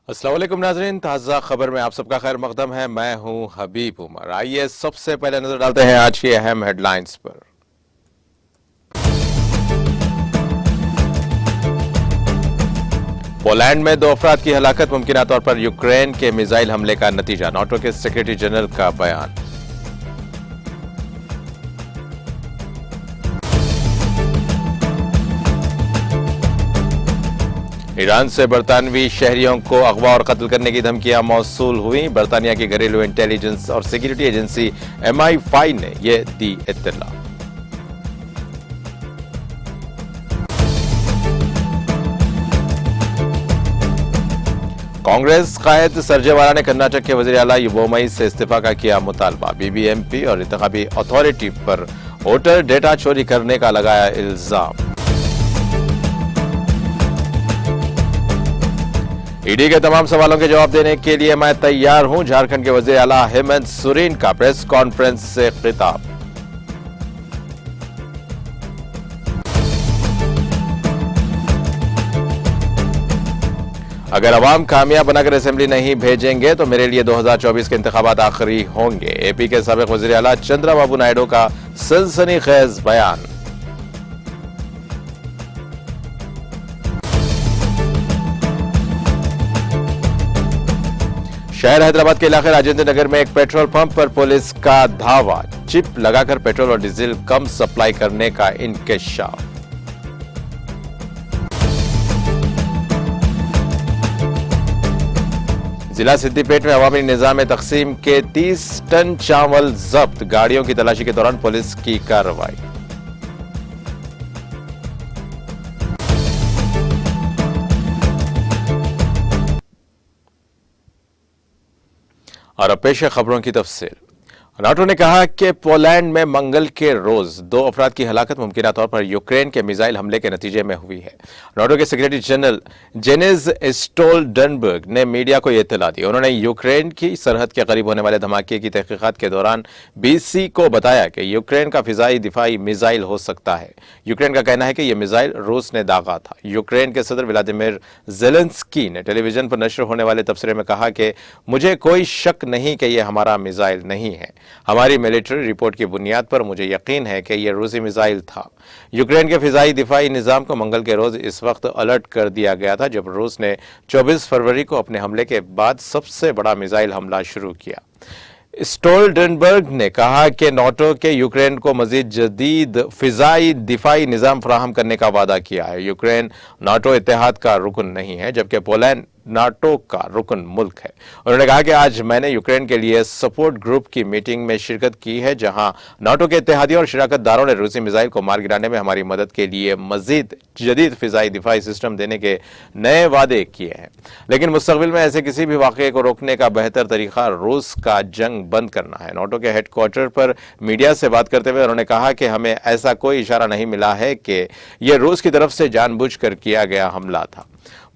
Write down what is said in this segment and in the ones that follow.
अस्सलाम वालेकुम नाज़रीन, ताज़ा खबर में आप सबका खैर मकदम है। मैं हूं हबीब उमर। आइए सबसे पहले नजर डालते हैं आज की अहम हेडलाइंस पर। पोलैंड में 2 अफराद की हलाकत, मुमकिन तौर पर यूक्रेन के मिसाइल हमले का नतीजा, नाटो के सेक्रेटरी जनरल का बयान। ईरान से बरतानवी शहरियों को अगवा और कत्ल करने की धमकियां मौसूल हुई। बरतानिया की घरेलू इंटेलिजेंस और सिक्योरिटी एजेंसी MI5 ने यह दी इत्तला। कांग्रेस कायद सरजेवाला ने कर्नाटक के वजीर आला बोम्मई से इस्तीफा का किया मुतालबा। BBMP और इंतखाबी अथॉरिटी पर वोटर डेटा चोरी करने का लगाया इल्जाम। ईडी के तमाम सवालों के जवाब देने के लिए मैं तैयार हूं, झारखंड के वजीर आला हेमंत सोरेन का प्रेस कॉन्फ्रेंस से खिताब। अगर अवाम कामयाब बनाकर असेंबली नहीं भेजेंगे तो मेरे लिए 2024 के इंतखाबात आखिरी होंगे। AP के साबिक वजीर आला चंद्रबाबू नायडू का सनसनीखेज बयान। शहर हैदराबाद के इलाके राजेंद्र नगर में एक पेट्रोल पंप पर पुलिस का धावा, चिप लगाकर पेट्रोल और डीजल कम सप्लाई करने का इंकशाफ। जिला सिद्दीपेट में अवामी निजाम तकसीम के 30 टन चावल जब्त, गाड़ियों की तलाशी के दौरान पुलिस की कार्रवाई। और अब पेश है खबरों की तफसील। नाटो ने कहा कि पोलैंड में मंगल के रोज 2 अफराद की हलाकत मुमकिन तौर पर यूक्रेन के मिसाइल हमले के नतीजे में हुई है। नाटो के सेक्रेटरी जनरल जेनिस स्टोल्टनबर्ग ने मीडिया को यह इत्तला दी। उन्होंने यूक्रेन की सरहद के करीब होने वाले धमाके की तहकीकात के दौरान BC को बताया कि यूक्रेन का फिजाई दिफाई मिसाइल हो सकता है। यूक्रेन का कहना है कि यह मिसाइल रूस ने दागा था। यूक्रेन के सदर व्लादिमीर जेलेंस्की ने टेलीविजन पर नशर होने वाले तबसरे में कहा कि मुझे कोई शक नहीं कि यह हमारा मिसाइल नहीं है। हमारी मिलिट्री रिपोर्ट की बुनियाद पर मुझे यकीन है कि यह रूसी मिसाइल था। यूक्रेन के फिजाई दिफाई निजाम को मंगल के रोज इस वक्त अलर्ट कर दिया गया था जब रूस ने 24 फरवरी को अपने हमले के बाद सबसे बड़ा मिसाइल हमला शुरू किया। स्टोल्टनबर्ग ने कहा कि नाटो के यूक्रेन को मजीद जदीद फिजाई दिफाई निजाम फराहम करने का वादा किया है। यूक्रेन नाटो इत्तेहाद का रुकन नहीं है, जबकि पोलैंड नाटो का रुकन मुल्क है। उन्होंने कहा कि आज मैंने यूक्रेन के लिए सपोर्ट ग्रुप की मीटिंग में शिरकत की है, जहां नाटो के इत्तेहादियों और शिराकतदारों ने रूसी मिसाइल को मार गिराने में हमारी मदद के लिए मजीद जदीद फिजाई दिफाई सिस्टम देने के नए वादे किए हैं। लेकिन मुस्तकबिल में ऐसे किसी भी वाकये को रोकने का बेहतर तरीका रूस का जंग बंद करना है। नाटो के हेडक्वार्टर पर मीडिया से बात करते हुए उन्होंने कहा कि हमें ऐसा कोई इशारा नहीं मिला है कि यह रूस की तरफ से जानबूझकर किया गया हमला था।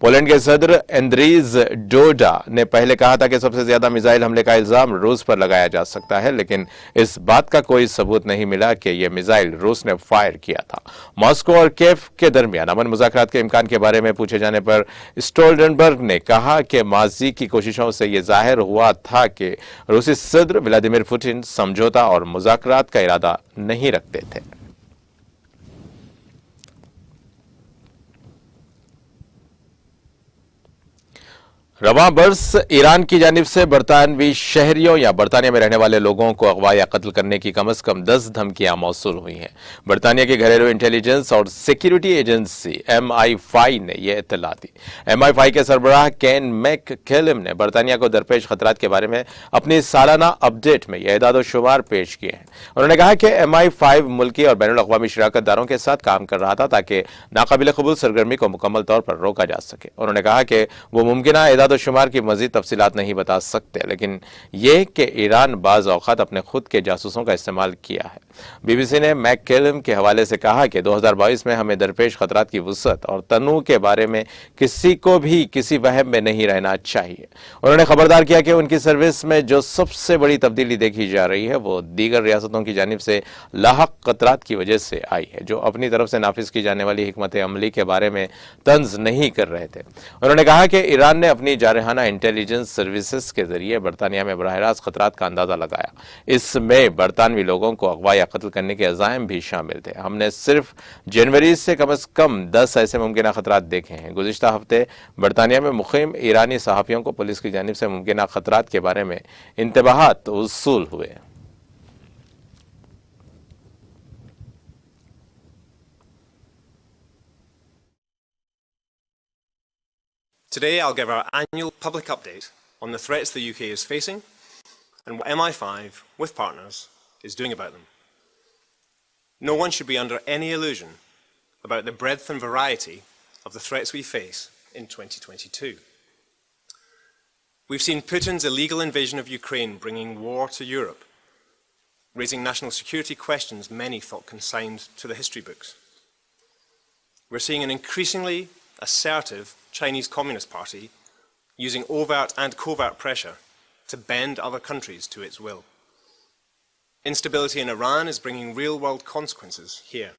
पोलैंड के सदर एंद्रीज डोडा ने पहले कहा था कि सबसे ज्यादा मिसाइल हमले का इल्जाम रूस पर लगाया जा सकता है, लेकिन इस बात का कोई सबूत नहीं मिला कि यह मिसाइल रूस ने फायर किया था। मॉस्को और कीव के दरमियान अमन मुज़ाकरात के इम्कान के बारे में पूछे जाने पर स्टोल्टनबर्ग ने कहा कि माजी की कोशिशों से यह जाहिर हुआ था कि रूसी सदर व्लादिमीर पुतिन समझौता और मुज़ाकरात का इरादा नहीं रखते थे। रवां बरस ईरान की जानिब से बरतानवी शहरियों या बरतानिया में रहने वाले लोगों को अगवा या कत्ल करने की कम से कम 10 धमकियां मौसूल हुई हैं। बरतानिया की घरेलू इंटेलिजेंस और सिक्योरिटी एजेंसी MI5 ने यह इत्तला दी। MI5 के सरबराह केन मैककेलम ने बरतानिया को दरपेश खतरात के बारे में अपनी सालाना अपडेट में यह एदाद-ओ-शुमार पेश किए हैं। उन्होंने कहा कि MI5 मुल्की और बैनुल अक़वामी शिराकतदारों के साथ काम कर रहा था ताकि नाकाबिल कबूल सरगर्मी को मुकम्मल तौर पर रोका जा सके। उन्होंने कहा कि वो मुमकिन शुमार की मजीद तफसीलात नहीं बता सकते, लेकिन यह कि ईरान बाज़ औक़ात अपने खुद के जासूसों का इस्तेमाल किया है। बीबीसी ने मैककेलम के हवाले से कहा कि 2022 में हमें दरपेश खतरात की वुसअत और तनू के बारे में किसी को भी किसी वहम में नहीं रहना चाहिए। उन्होंने खबरदार किया कि उनकी सर्विस में जो सबसे बड़ी तब्दीली देखी जा रही है वो दीगर रियासतों की जानिब से लाहक खतरात की वजह से आई है, जो अपनी तरफ से नाफिज की जाने वाली हिकमत अमली के बारे में तंज नहीं कर रहे थे। उन्होंने कहा कि ईरान ने अपनी जारहाना इंटेलिजेंस सर्विसेज के जरिए बरतानिया में बराह रास्त खतरात का अंदाजा लगाया। इसमें बरतानवी लोगों को अगवा या कत्ल करने के अज़ाइम भी शामिल थे। हमने सिर्फ जनवरी से कम 10 ऐसे मुमकिन खतरात देखे हैं। गुज़िश्ता हफ्ते बरतानिया में मुक़ीम ईरानी सहाफ़ियों को पुलिस की जानिब से मुमकिन खतरात के बारे में इंतबाहात वसूल हुए। Today, I'll give our annual public update on the threats the UK is facing and what MI5, with partners, is doing about them. No one should be under any illusion about the breadth and variety of the threats we face in 2022. We've seen Putin's illegal invasion of Ukraine bringing war to Europe, raising national security questions many thought consigned to the history books. We're seeing an increasingly assertive Chinese Communist Party using overt and covert pressure to bend other countries to its will. Instability in Iran is bringing real-world consequences here.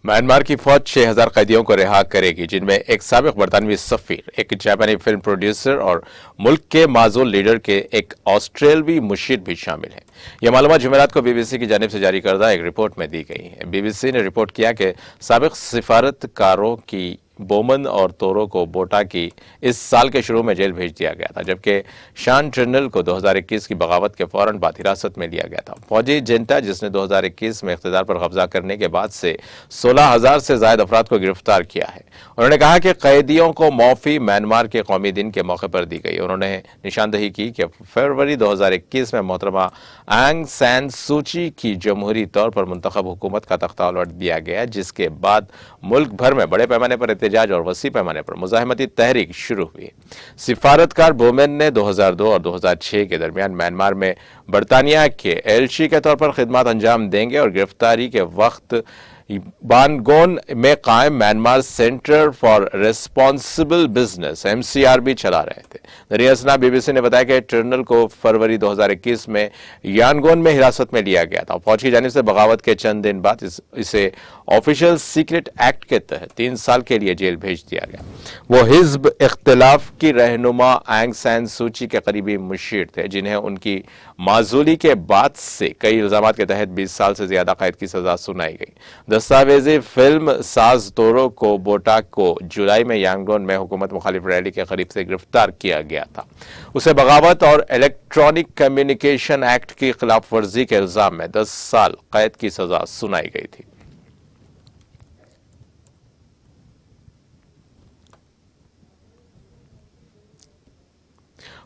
Myanmar की फौज 6000 कैदियों को रिहा करेगी, जिनमें एक साबिक बरतानवी सफीर, एक जापानी फिल्म प्रोड्यूसर और मुल्क के माजूल लीडर के एक ऑस्ट्रेलवी मुशीर भी शामिल हैं। यह मालूमात जुमेरात को बीबीसी की जानिब से जारी करदा एक रिपोर्ट में दी गई है। बीबीसी ने रिपोर्ट किया कि साबिक सिफारतकारों की बोमन और तोरो को बोटा की इस साल के शुरू में जेल भेज दिया गया था, जबकि शान टर्नल को 2021 की बगावत के फौरन बाद हिरासत में लिया गया था। फौजी जेंटा, जिसने 2021 में इख्तिदार पर कब्जा करने के बाद से 16,000 से ज्यादा अफराद को गिरफ्तार किया है। उन्होंने कहा कि कैदियों को मौफी म्यांमार के कौमी दिन के मौके पर दी गई। उन्होंने निशानदही की कि फरवरी 2021 में मोहतरमा आंग सैन सूची की जमहूरी तौर पर मुंतखब हुकूमत का तख्ता उलट दिया गया, जिसके बाद मुल्क भर में बड़े पैमाने पर एहतजाज और वसी पैमाने पर मुजाहिमती तहरीक शुरू हुई। सिफारतकार बोमेन ने 2002 और 2006 के दरमियान म्यांमार में बरतानिया के एलची के तौर पर खिदमत अंजाम देंगे और गिरफ्तारी के वक्त बानगोन में कायम Myanmar centre for responsible business MCR भी चला रहे थे। दरियासना बीबीसी ने बताया कि टर्नल को फरवरी 2021 में यांगोन में हिरासत में लिया गया था। फौज की जानिब से बगावत के चंद दिन बाद इसे ऑफिशियल सीक्रेट एक्ट के तहत 3 साल के लिए जेल भेज दिया गया। वो हिज्ब इख्तिलाफ की रहनुमा आंग सैन सूची के करीबी मुशीर थे, जिन्हें उनकी माजूली के बाद से कई इल्जामात के तहत 20 साल से ज्यादा कैद की सजा सुनाई गई। दस्तावेजी फिल्म साज तोरो को बोटा को जुलाई में यांगोन में हुकूमत मुखालिफ रैली के करीब से गिरफ्तार किया गया था। उसे बगावत और इलेक्ट्रॉनिक कम्युनिकेशन एक्ट की खिलाफ वर्जी के इल्जाम में 10 साल कैद की सजा सुनाई गई थी।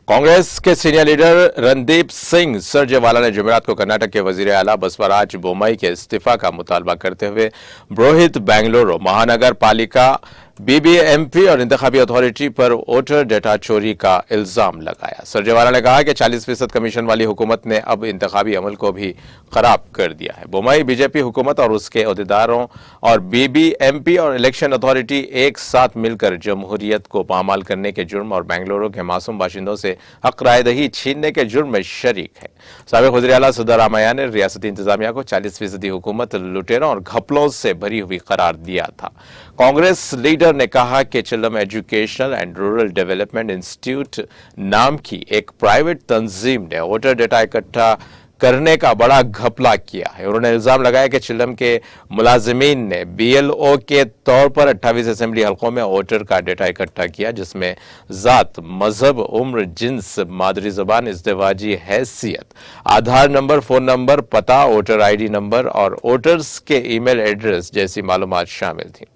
कांग्रेस के सीनियर लीडर रणदीप सिंह सुरजेवाला ने जुमेरात को कर्नाटक के वजीर आला बसवराज बोम्मई के इस्तीफा का मुतालबा करते हुए बृहत बेंगलुरु महानगर पालिका BBMP और इंतखाबी अथॉरिटी पर वोटर डेटा चोरी का इल्जाम लगाया। सुरजेवाला ने कहा कि 40% कमीशन वाली हुकूमत ने अब इंतखाबी अमल को भी खराब कर दिया है। बोम्मई बीजेपी हुकूमत और उसके अहदेदारों और BBMP और इलेक्शन अथॉरिटी एक साथ मिलकर जमहूरियत को पामाल करने के जुर्म और बेंगलुरु के मासूम बाशिंदों से हक रायदही छीनने के जुर्म में शरीक है। साबिक वज़ीर आला सिद्धरामैया ने रियासती इंतजामिया को 40% हुकूमत लुटेरों और घपलों से भरी हुई करार दिया था। कांग्रेस लीडर ने कहा कि Chillam educational and rural development institute नाम की एक प्राइवेट तंजीम ने वोटर डेटा इकट्ठा करने का बड़ा घपला किया है। उन्होंने इल्जाम लगाया कि चिल्लम के मुलाजिमीन ने BLO के तौर पर 28 असेंबली हलकों में वोटर का डेटा इकट्ठा किया, जिसमें जात, मजहब, उम्र, जिन्स, मादरी जबान, इज़्दिवाजी हैसियत, आधार नंबर, फोन नंबर, पता, वोटर ID नंबर और वोटर्स के ईमेल एड्रेस जैसी मालूमात शामिल थी।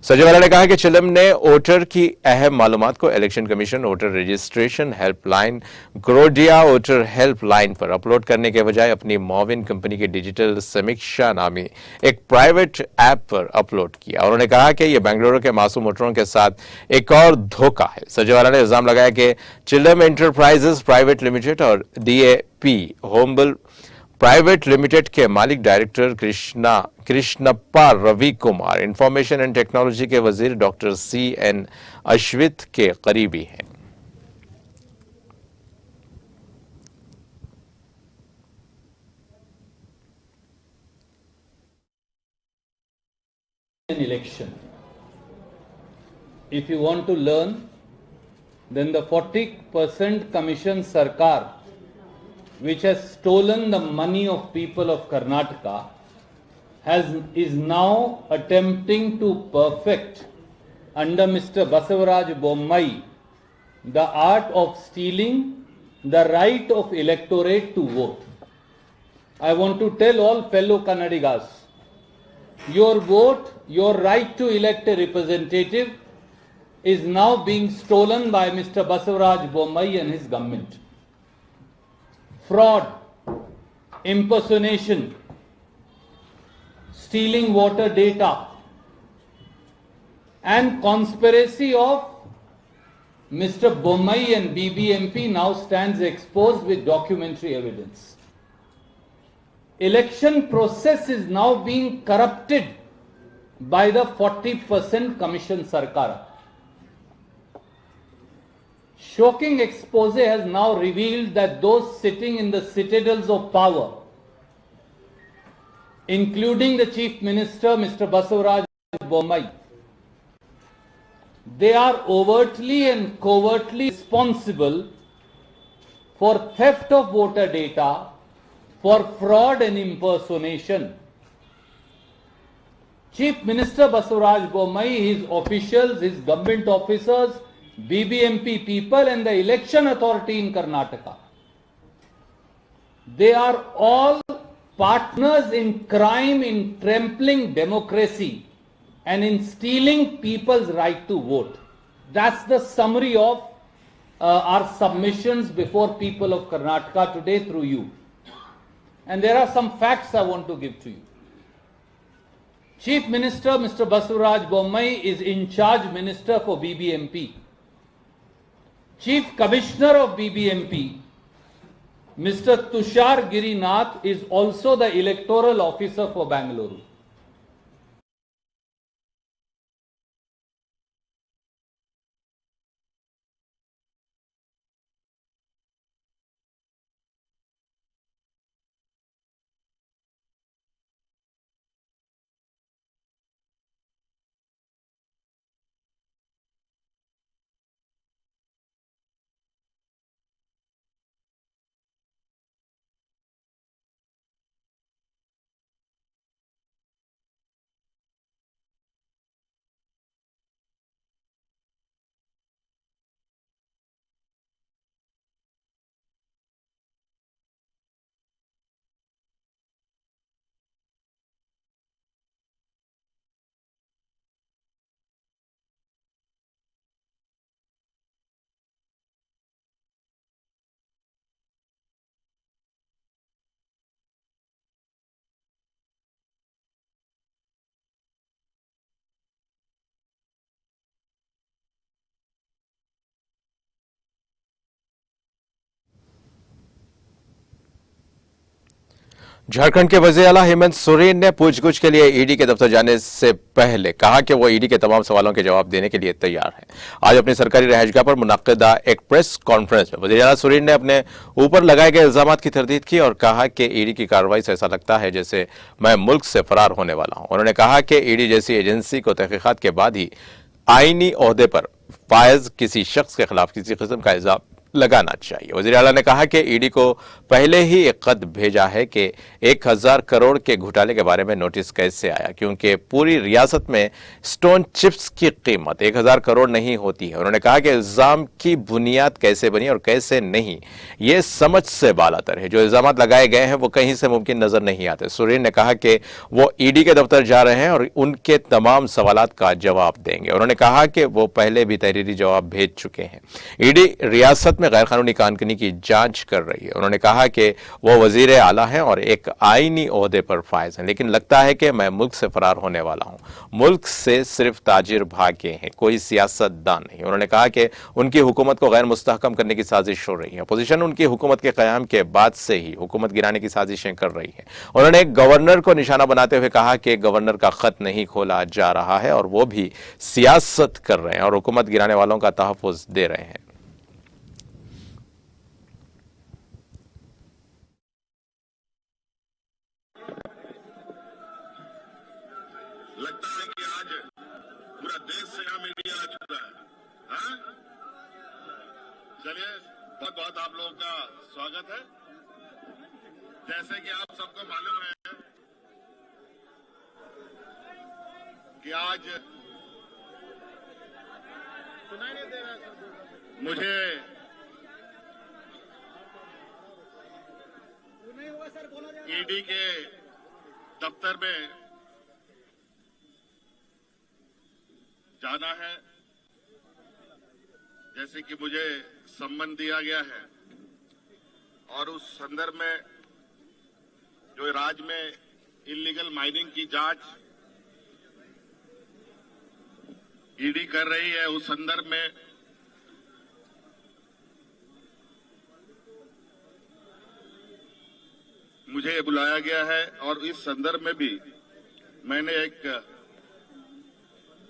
सुरजेवाला ने कहा कि चिदम ने वोटर की अहम मालूमात को election commission voter registration helpline ग्रोडिया वोटर हेल्पलाइन पर अपलोड करने के बजाय अपनी मॉविन कंपनी की डिजिटल समीक्षा नामी एक प्राइवेट ऐप पर अपलोड किया। उन्होंने कहा कि यह बेंगलुरु के मासूम वोटरों के साथ एक और धोखा है। सुरजेवाला ने इल्जाम लगाया कि चिदम एंटरप्राइजेस प्राइवेट लिमिटेड और डीएपी होमबल प्राइवेट लिमिटेड के मालिक director Krishnappa Ravi Kumar information and technology के वजीर डॉक्टर CN अश्वित के करीबी हैं। An election. If you want to learn, then the 40% Commission Sarkar, which has stolen the money of people of Karnataka, is now attempting to perfect under Mr. Basavaraj Bommai the art of stealing the right of electorate to vote. I want to tell all fellow Kannadigas, your vote, your right to elect a representative is now being stolen by Mr. Basavaraj Bommai and his government. Fraud, impersonation, stealing voter data, and conspiracy of Mr. Bommai and BBMP now stands exposed with documentary evidence. Election process is now being corrupted by the 40% Commission Sarkar. Shocking expose has now revealed that those sitting in the citadels of power, including the Chief Minister, Mr. Basavaraj Bommai, they are overtly and covertly responsible for theft of voter data, for fraud and impersonation. Chief Minister Basavaraj Bommai, his officials, his government officers, BBMP people and the election authority in Karnataka, they are all partners in crime, in trampling democracy and in stealing people's right to vote. That's the summary of our submissions before people of Karnataka today through you. And there are some facts I want to give to you. Chief Minister Mr. Basavaraj Bommai is in charge minister for BBMP. Chief Commissioner of BBMP, Mr. Tushar Girinath, is also the electoral officer for Bangalore. Jharkhand के वज़ीर आला हेमंत सोरेन ने पूछगछ के लिए ED के दफ्तर जाने से पहले कहा कि वो ईडी के तमाम सवालों के जवाब देने के लिए तैयार है। आज अपनी सरकारी रहायशगाह पर मुनक्किदा एक प्रेस कॉन्फ्रेंस में वज़ीर आला सोरेन ने अपने ऊपर लगाए गए इल्जामात की तरदीद की और कहा कि ईडी की कार्रवाई से ऐसा लगता है जैसे मैं मुल्क से फरार होने वाला हूं। उन्होंने कहा कि ईडी जैसी एजेंसी को तहकीकात के बाद ही आईनी ओहदे पर फायज किसी शख्स के खिलाफ किसी किस्म का इल्जाम लगाना चाहिए। वज़ीर आला ने कहा कि ईडी को पहले ही एक खत भेजा है कि 1000 करोड़ के घोटाले के बारे में नोटिस कैसे आया, क्योंकि पूरी रियासत में स्टोन चिप्स की कीमत 1000 करोड़ नहीं होती है। उन्होंने कहा कि इल्जाम की बुनियाद कैसे बनी और कैसे नहीं, ये समझ से बालातर है। जो इल्जाम लगाए गए हैं वो कहीं से मुमकिन नजर नहीं आते। सुरीन ने कहा कि वो ईडी के दफ्तर जा रहे हैं और उनके तमाम सवालात का जवाब देंगे। उन्होंने कहा कि वो पहले भी तहरीरी जवाब भेज चुके हैं। ईडी रियासत में गैरकानूनी कानूनी की जांच कर रही है। उन्होंने कहा कि वो वजीर आला हैं और एक आईनी ओहदे पर फायज हैं, लेकिन लगता है कि मैं मुल्क से फरार होने वाला हूं। मुल्क से सिर्फ ताजिर भागे हैं, कोई सियासतदान नहीं। उन्होंने कहा कि उनकी हुकूमत को गैर मुस्तहकम करने की साजिश हो रही है। अपोजिशन उनकी हुकूमत के क़याम के बाद से ही हुकूमत गिराने की साजिशें कर रही है। उन्होंने एक गवर्नर को निशाना बनाते हुए कहा कि गवर्नर का खत नहीं खोला जा रहा है और वो भी सियासत कर रहे हैं और हुकूमत गिराने वालों का तहफ़्फ़ुज़ दे रहे हैं। लगता है कि आज पूरा देश से यहाँ मीडिया आ चुका है। हाँ? चलिए, बहुत बहुत आप लोगों का स्वागत है। जैसे कि आप सबको मालूम है कि आज मुझे ईडी के दफ्तर में जाना है, जैसे कि मुझे सम्मन दिया गया है। और उस संदर्भ में जो राज्य में इल्लीगल माइनिंग की जांच ईडी कर रही है, उस संदर्भ में मुझे बुलाया गया है। और इस संदर्भ में भी मैंने एक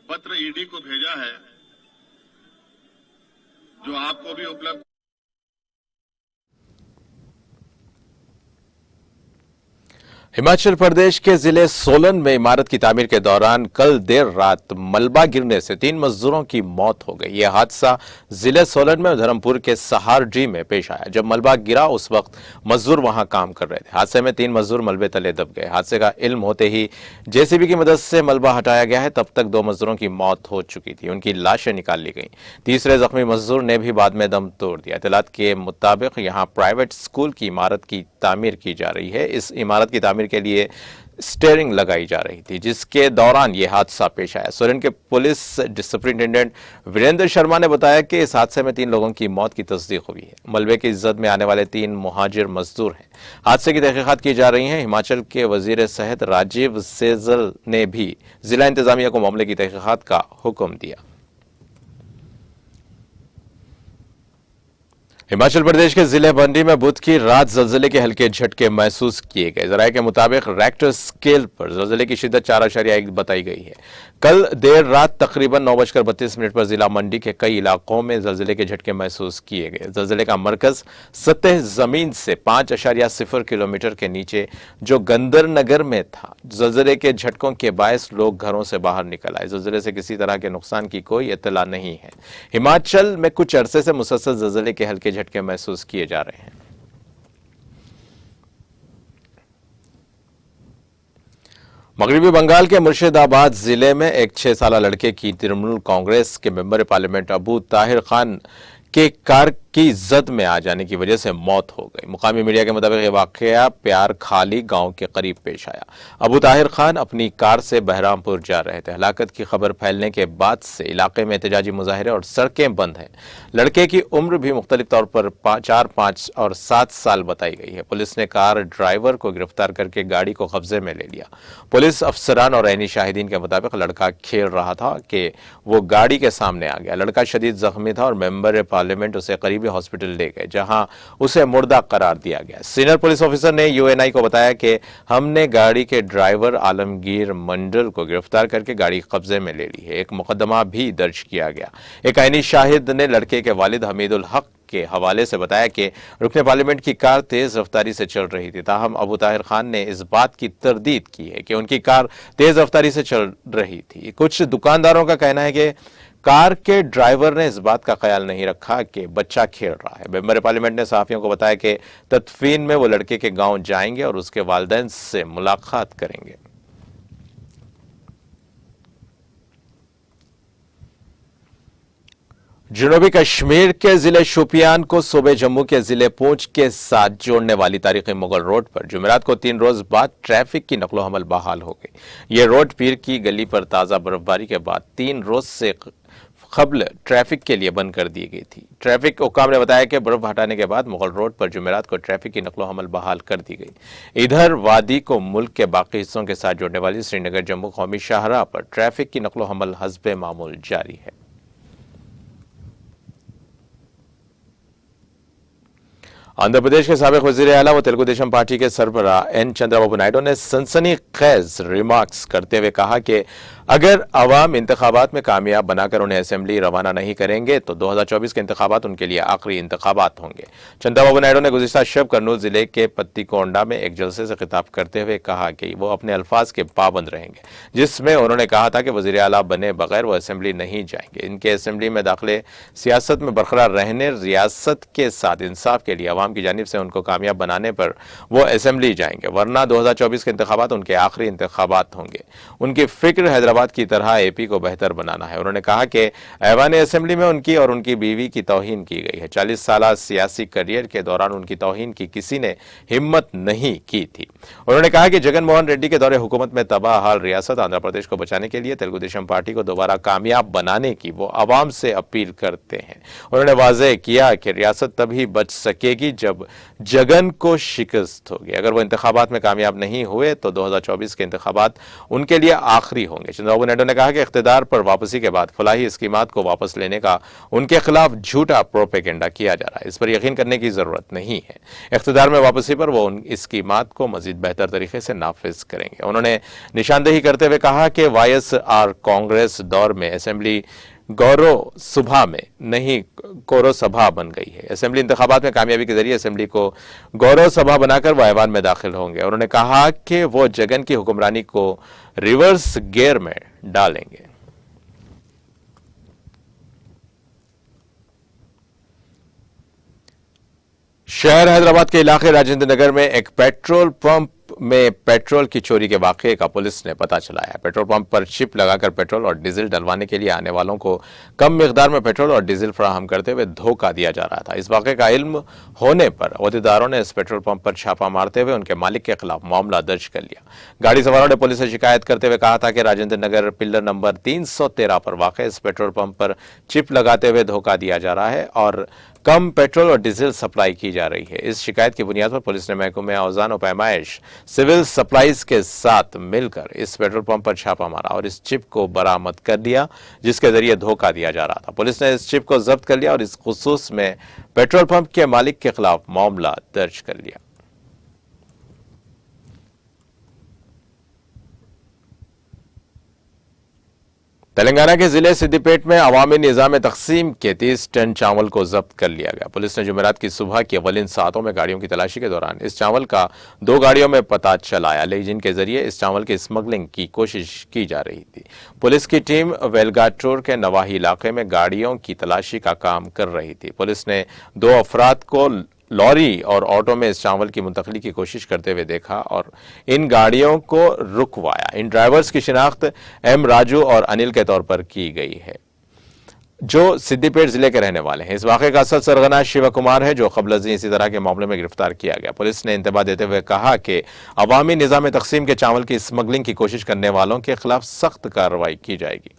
पत्र ईडी को भेजा है, जो आपको भी उपलब्ध। हिमाचल प्रदेश के जिले सोलन में इमारत की तामीर के दौरान कल देर रात मलबा गिरने से 3 मजदूरों की मौत हो गई। यह हादसा जिले सोलन में धर्मपुर के सहारडी में पेश आया। जब मलबा गिरा उस वक्त मजदूर वहां काम कर रहे थे। हादसे में 3 मजदूर मलबे तले दब गए। हादसे का इल्म होते ही जेसीबी की मदद से मलबा हटाया गया है। तब तक 2 मजदूरों की मौत हो चुकी थी, उनकी लाशें निकाल ली गई। तीसरे जख्मी मजदूर ने भी बाद में दम तोड़ दिया। इत्तलात के मुताबिक यहां प्राइवेट स्कूल की इमारत की तामीर की जा रही है। इस इमारत की तामीर के लिए स्टेयरिंग लगाई जा रही थी, जिसके दौरान यह हादसा पेश आया। सोलन के पुलिस सुपरिंटेंडेंट वीरेंद्र शर्मा ने बताया कि इस हादसे में 3 लोगों की मौत की तस्दीक हुई है। मलबे की जद में आने वाले 3 मुहाजिर मजदूर हैं। हादसे की तहकीकात की जा रही है। हिमाचल के वजीर सेहत राजीव सेजल ने भी जिला इंतजामिया को मामले की तहकीकात का हुक्म दिया। हिमाचल प्रदेश के जिले बंडी में बुध की रात जलजले के हल्के झटके महसूस किए गए। जराये के मुताबिक रेक्टर स्केल पर जलजले की शिद्दत 4.1 बताई गई है। कल देर रात तकरीबन 9:32 पर जिला मंडी के कई इलाकों में जलजले के झटके महसूस किए गए। जलजले का मरकज सतह जमीन से 5.0 किलोमीटर के नीचे जो गंदर नगर में था। जलजले के झटकों के बायस लोग घरों से बाहर निकल आए। जलजले से किसी तरह के नुकसान की कोई इत्तला नहीं है। हिमाचल में कुछ अरसे से मुसलसल जलजले के हल्के झटके महसूस किए जा रहे हैं। मगरबी बंगाल के मुर्शिदाबाद जिले में एक 6 साला लड़के की तृणमूल कांग्रेस के मेंबर पार्लियामेंट अबू ताहिर खान के कार की जद में आ जाने की वजह से मौत हो गई। मुकामी मीडिया के मुताबिक यह वाकया प्यार खाली गांव के करीब पेश आया। अबू ताहिर खान अपनी कार से बहरामपुर जा रहे थे। हलाकत की खबर फैलने के बाद से इलाके में एहतजाजी मुजाहरे और सड़कें बंद हैं। लड़के की उम्र भी मुख्तलिफ तौर पर 4, 5 और 7 साल बताई गई है। पुलिस ने कार ड्राइवर को गिरफ्तार करके गाड़ी को कब्जे में ले लिया। पुलिस अफसरान और ऐनी शाहिदीन के मुताबिक लड़का खेल रहा था कि वो गाड़ी के सामने आ गया। लड़का शदीद जख्मी था और मेंबर पार्लियामेंट उसे करीबी हॉस्पिटल ले गए, जहां उसे मुर्दा करार दिया गया। सीनियर पुलिस ऑफिसर ने यूएनआई को बताया कि हमने गाड़ी के ड्राइवर आलमगीर मंडल को गिरफ्तार करके गाड़ी कब्जे में ले ली है। एक मुकदमा भी दर्ज किया गया। एक ऐनी शाहिद ने लड़के के वालिद हमीदुल हक के हवाले से बताया कि रुकने पार्लियामेंट की कार तेज रफ्तारी से चल रही थी। ताहम अबू ताहिर खान ने इस बात की तरदीद की है कि उनकी कार तेज रफ्तारी से चल रही थी। कुछ दुकानदारों का कहना है कि कार के ड्राइवर ने इस बात का ख्याल नहीं रखा कि बच्चा खेल रहा है। मेंबर पार्लियामेंट ने सहाफियों को बताया कि तदफीन में वो लड़के के गांव जाएंगे और उसके वालिदैन से मुलाकात करेंगे। जनूबी कश्मीर के जिले शोपियान को सूबे जम्मू के जिले पूंछ के साथ जोड़ने वाली तारीखी मुगल रोड पर जुमेरात को 3 रोज बाद ट्रैफिक की नकलो हमल बहाल हो गई। यह रोड पीर की गली पर ताजा बर्फबारी के बाद 3 रोज से कबल ट्रैफिक के लिए बंद कर दी गई थी। ट्रैफिक हुक्काम ने बताया कि बर्फ हटाने के बाद मुगल रोड पर जुमेरात को ट्रैफिक की नकलो हमल बहाल कर दी गई। इधर वादी को मुल्क के बाकी हिस्सों के साथ जोड़ने वाली श्रीनगर जम्मू कौमी शाहराह पर ट्रैफिक की नकलो हमल हस्बे मामूल जारी है। आंध्र प्रदेश के साबिक वजीर आला व तेलुगु देशम पार्टी के सरबराह एन चंद्रबाबू नायडू ने सनसनीखेज रिमार्क्स करते हुए कहा कि अगर अवाम इंतखाबात में कामयाब बनाकर उन्हें असेंबली रवाना नहीं करेंगे तो 2024 के इंतखाबात उनके लिए आखिरी इंतखाबात होंगे। चंद्रबाबू नायडू ने गुज़िश्ता शब कर्नूल जिले के पत्तीकोंडा में एक जलसे से खिताब करते हुए कहा कि वो अपने अल्फाज के पाबंद रहेंगे, जिसमें उन्होंने कहा था कि वजीर आला बने बगैर वो असेंबली नहीं जाएंगे। इनके असेंबली में दाखिले सियासत में बरकरार रहने, रियासत के साथ इंसाफ के लिए अवाम की जानिब से उनको कामयाब बनाने पर वो असेंबली जाएंगे, वरना 2024 के इंतखाबात उनके आखिरी इंतखाबात होंगे। उनकी फिक्र हैदराबाद की तरह एपी को बेहतर बनाना है। उन्होंने कहा कि ऐवान असेंबली में उनकी और उनकी बीवी की तौहीन की गई है। 40 साल सियासी करियर के दौरान उनकी तौहीन की किसी ने हिम्मत नहीं की थी। उन्होंने कहा कि जगन मोहन रेड्डी के दौरे हुकूमत में तबाह हाल रियासत आंध्र प्रदेश को बचाने के लिए तेलुगु देशम पार्टी को दोबारा कामयाब बनाने की वो अवाम से अपील करते हैं। उन्होंने वाज़ेह किया कि रियासत तभी बच सकेगी जब जगन को शिकस्त होगी। अगर वो इंतखाबात में कामयाब नहीं हुए तो 2024 के इंतखाबात उनके लिए आखिरी होंगे। चंद्रबाबू नायडू ने कहा कि इख्तिदार पर वापसी के बाद फलाही स्कीमात को वापस लेने का उनके खिलाफ झूठा प्रोपेगेंडा किया जा रहा है। इस पर यकीन करने की जरूरत नहीं है। इख्तिदार में वापसी पर वो उन स्कीमात को मजीद बेहतर तरीके से नाफिज करेंगे। उन्होंने निशानदेही करते हुए कहा कि वाईएसआर कांग्रेस दौर में असेंबली गौरव सभा में नहीं गौरव सभा बन गई है। असेंबली इंतखाबात में कामयाबी के जरिए असेंबली को गौरव सभा बनाकर वो ऐवान में दाखिल होंगे। उन्होंने कहा कि वो जगन की हुक्मरानी को रिवर्स गियर में डालेंगे। शहर हैदराबाद के इलाके राजेंद्र नगर में एक पेट्रोल पंप में पेट्रोल की चोरी के वाकये का पुलिस ने पता चलाया। पेट्रोल पंप पर चिप लगाकर पेट्रोल और डीजल डलवाने के लिए आने वालों को कम मिकदार में पेट्रोल और डीजल फराहम करते हुए धोखा दिया जा रहा था। इस वाकये का इल्म होने पर अहदेदारों ने इस पेट्रोल पंप पर छापा मारते हुए उनके मालिक के खिलाफ मामला दर्ज कर लिया। गाड़ी सवारों ने पुलिस से शिकायत करते हुए कहा था कि राजेंद्र नगर पिल्लर नंबर 313 पर वाकई इस पेट्रोल पंप पर चिप लगाते हुए धोखा दिया जा रहा है और कम पेट्रोल और डीजल सप्लाई की जा रही है। इस शिकायत की बुनियाद पर पुलिस ने महकमे औजान और पैमाइश सिविल सप्लाईज के साथ मिलकर इस पेट्रोल पंप पर छापा मारा और इस चिप को बरामद कर लिया, जिसके जरिए धोखा दिया जा रहा था। पुलिस ने इस चिप को जब्त कर लिया और इस खुसूस में पेट्रोल पंप के मालिक के खिलाफ मामला दर्ज कर लिया। तेलंगाना के जिले सिद्दीपेट में अवामी निजाम तकसीम के 30 टन चावल को जब्त कर लिया गया। पुलिस ने जुमेरात की सुबह की अवलिन सातों में गाड़ियों की तलाशी के दौरान इस चावल का 2 गाड़ियों में पता चलाया, जिनके जरिए इस चावल की स्मगलिंग की कोशिश की जा रही थी। पुलिस की टीम वेलगाटोर के नवाही इलाके में गाड़ियों की तलाशी का काम कर रही थी। पुलिस ने 2 अफराद को लॉरी और ऑटो में इस चावल की मुंतकली की कोशिश करते हुए देखा और इन गाड़ियों को रुकवाया। इन ड्राइवर्स की शिनाख्त एम राजू और अनिल के तौर पर की गई है, जो सिद्दीपेट जिले के रहने वाले हैं। इस वाक़े का असल सरगना शिव कुमार है, जो क़ब्ल इसी तरह के मामले में गिरफ्तार किया गया। पुलिस ने इंतबाह देते हुए कहा कि अवामी निज़ाम तकसीम के चावल की स्मगलिंग की कोशिश करने वालों के खिलाफ सख्त कार्रवाई की जाएगी।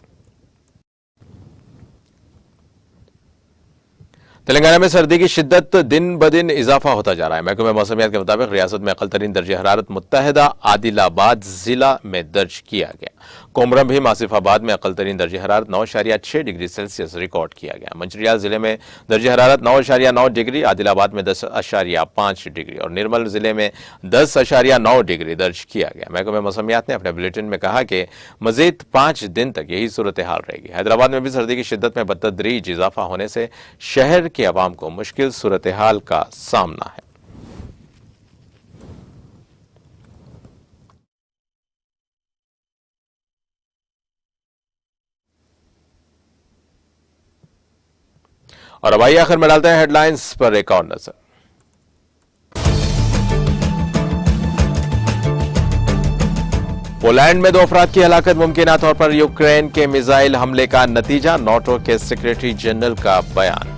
तेलंगाना में सर्दी की शिद्दत दिन ब दिन इजाफा होता जा रहा है। महकमे मौसमियात के मुताबिक रियासत में अकल तरीन दर्ज हरारत मुत्तहदा आदिलाबाद जिला में दर्ज किया गया। कोमरम भी आसिफाबाद में अकल तरीन दर्ज हरारत 9.6 डिग्री सेल्सियस रिकॉर्ड किया गया। मंचिरियाल जिले में दर्ज हरारत 9.9 डिग्री, आदिलाबाद में 10.5 डिग्री और निर्मल जिले में 10.9 डिग्री दर्ज किया गया। महकमे मौसमियात ने अपने बुलेटिन में कहा कि मजीद 5 दिन तक यही सूरत हाल रहेगी। हैदराबाद में भी सर्दी की शिद्दत में बतदरीज इजाफा होने से शहर के अवाम को मुश्किल सूरत हाल का सामना है। और अब आइए आखिर में डालते हैं हेडलाइंस पर एक और नजर। पोलैंड में 2 अफराद की हलाकत मुमकिन तौर पर यूक्रेन के मिसाइल हमले का नतीजा, नाटो के सेक्रेटरी जनरल का बयान।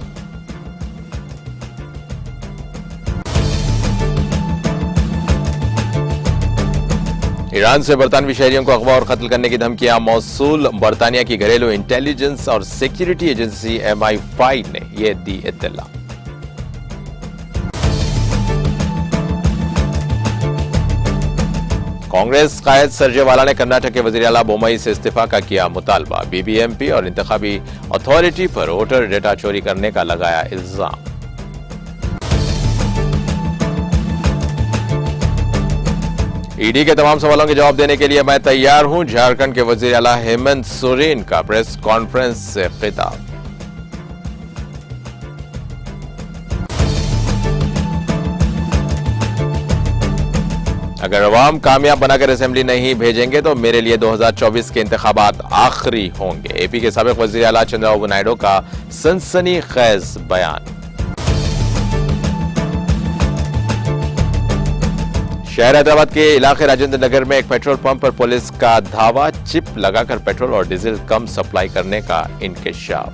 ईरान से बरतानवी शहरियों को अगवा और कत्ल करने की धमकियां मौसूल, बरतानिया की घरेलू इंटेलिजेंस और सिक्योरिटी एजेंसी MI5 ने यह दी इत्तला। कांग्रेस कायद सरजेवाला ने कर्नाटक के वजीर आला बोम्मई से इस्तीफा का किया मुतालबा, BBMP और इंतखाबी अथॉरिटी पर वोटर डेटा चोरी करने का लगाया इल्जाम। ईडी के तमाम सवालों के जवाब देने के लिए मैं तैयार हूं, झारखंड के वजीर आला हेमंत सोरेन का प्रेस कॉन्फ्रेंस से खिताब। अगर अवाम कामयाब बनाकर असेंबली नहीं भेजेंगे तो मेरे लिए 2024 के इंतखाबात आखिरी होंगे, AP के साबिक वजीर आला चंद्रबाबू नायडू का सनसनीखेज बयान। शहर हैदराबाद के इलाके राजेंद्र नगर में एक पेट्रोल पंप पर पुलिस का धावा, चिप लगाकर पेट्रोल और डीजल कम सप्लाई करने का इंकशाफ।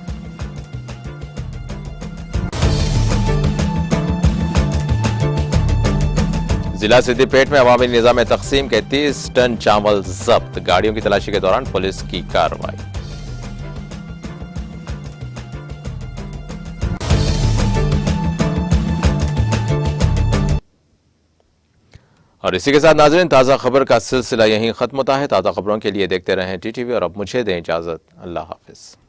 जिला सिद्दीपेट में अवामी निजाम तकसीम के 30 टन चावल जब्त, गाड़ियों की तलाशी के दौरान पुलिस की कार्रवाई। और इसी के साथ नाज़रीन, ताज़ा खबर का सिलसिला यहीं खत्म होता है। ताज़ा खबरों के लिए देखते रहें TTV और अब मुझे दें इजाजत। अल्लाह हाफिज।